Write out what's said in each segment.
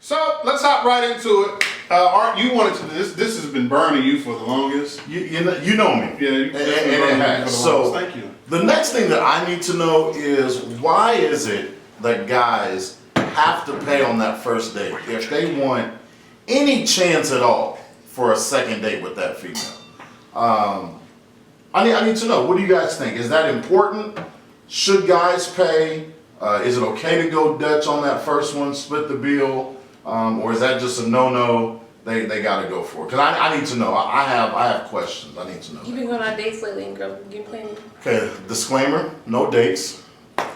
So let's hop right into it. Art, you wanted to this has been burning you for the longest. You know me. Yeah, and it has. So thank you. The next thing that I need to know is why is it that guys have to pay on that first date if they want any chance at all for a second date with that female? I need to know. What do you guys think? Is that important? Should guys pay? Is it okay to go Dutch on that first one, split the bill? Or is that just a no-no? They got to go for it. Because I need to know. I have questions. I need to know. You've been going on dates lately and girl, you planning? Okay, disclaimer, no dates.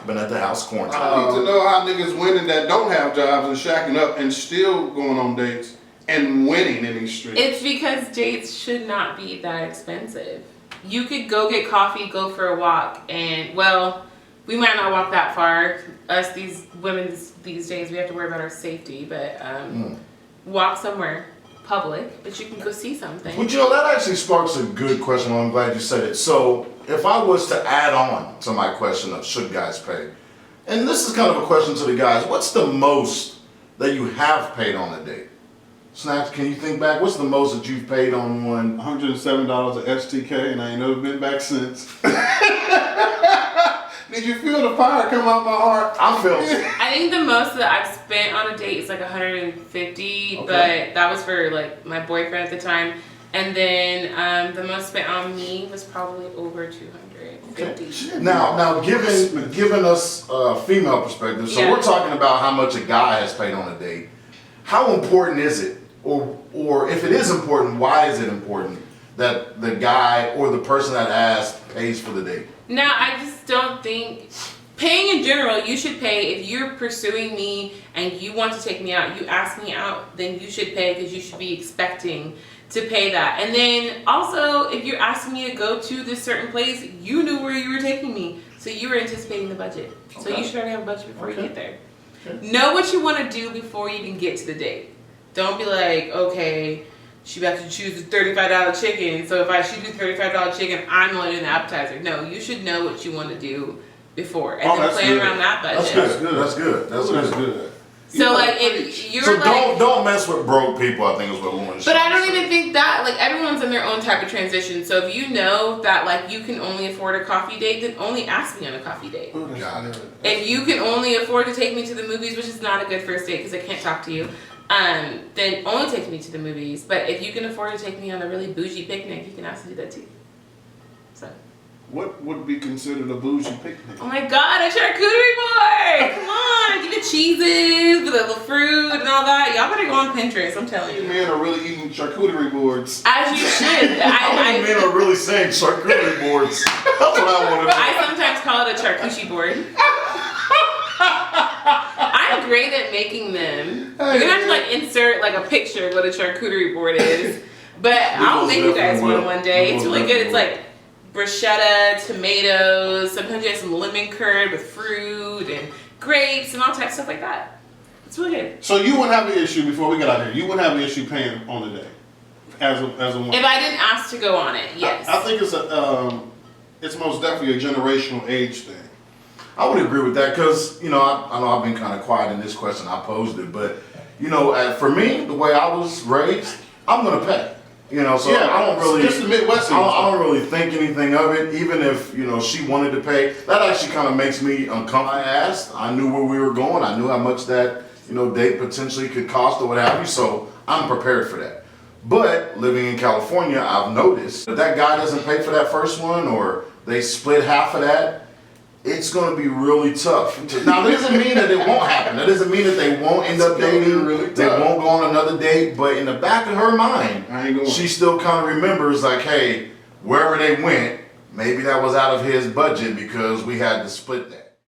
Been at the house quarantined. I need to know how niggas winning that don't have jobs and shacking up and still going on dates and winning in these streets. It's because dates should not be that expensive. You could go get coffee, go for a walk, and well, we might not walk that far. Us, these women these days, we have to worry about our safety, but walk somewhere public, but you can go see something. But you know, that actually sparks a good question. I'm glad you said it. So if I was to add on to my question of should guys pay, and this is kind of a question to the guys, what's the most that you have paid on a date? Snaps, can you think back? What's the most that you've paid on one? $107 at STK, and I ain't never been back since. Did you feel the fire come out my heart? I felt I think the most that I've spent on a date is like 150, Okay. but that was for like my boyfriend at the time. And then the most spent on me was probably over 250. Now, given us a female perspective, so Yeah. we're talking about how much a guy has paid on a date. How important is it, or if it is important, why is it important that the guy or the person that asked pays for the date? Now, I just don't think paying in general, you should pay. If you're pursuing me and you want to take me out, you ask me out, then you should pay because you should be expecting to pay that. And then also, if you're asking me to go to this certain place, you knew where you were taking me, so you were anticipating the budget. So Okay. you should already have a budget before you get there. Okay. Know what you want to do before you even get to the date. Don't be like, okay, she about to choose the $35 chicken, so if she do the $35 chicken, I'm only doing the appetizer. No, you should know what you want to do before, and then that's plan good. around that budget. That's good. That's good. That's good. So like, if you're So like, don't mess with broke people, I think is what Lauren. but I don't even think that, like, everyone's in their own type of transition. So if you know that like you can only afford a coffee date, then only ask me on a coffee date. Got it. If you can only afford to take me to the movies, which is not a good first date because I can't talk to you, then only take me to the movies. But if you can afford to take me on a really bougie picnic, you can also do that too. So. What would be considered a bougie picnic? Oh my God, a charcuterie board! Come on, give it cheeses with a little fruit and all that. Y'all better go on Pinterest. I'm telling You you. men are really eating charcuterie boards. As you should. How many men are really saying charcuterie boards? That's what I want to know. I sometimes call it a charcuterie board. I'm great at making them. You're gonna have to like insert like a picture of what a charcuterie board is. But I'll most make you guys definitely will. one day. We It's most really good. It's definitely like bruschetta, tomatoes. Sometimes you have some lemon curd with fruit and grapes and all types of stuff like that. It's really good. So you wouldn't have an issue before we get out here. You wouldn't have an issue paying on the day, as a woman. If I didn't ask to go on it, yes. I think it's most definitely a generational age thing. I would agree with that because, you know, I know I've been kind of quiet in this question. I posed it, but, you know, for me, the way I was raised, I'm going to pay. You know, so Yeah, I don't really, just the Midwest. I don't really think anything of it. Even if, you know, she wanted to pay, that actually kind of makes me uncomfortable. I asked, I knew where we were going. I knew how much that, you know, date potentially could cost or what have you. So I'm prepared for that. But living in California, I've noticed if that guy doesn't pay for that first one or they split half of that, it's going to be really tough. Now, that doesn't mean that it won't happen. That doesn't mean that they won't end up dating. Really They tough. won't go on another date. But in the back of her mind, I ain't going. she still kind of remembers, like, hey, wherever they went, maybe that was out of his budget because we had to split that.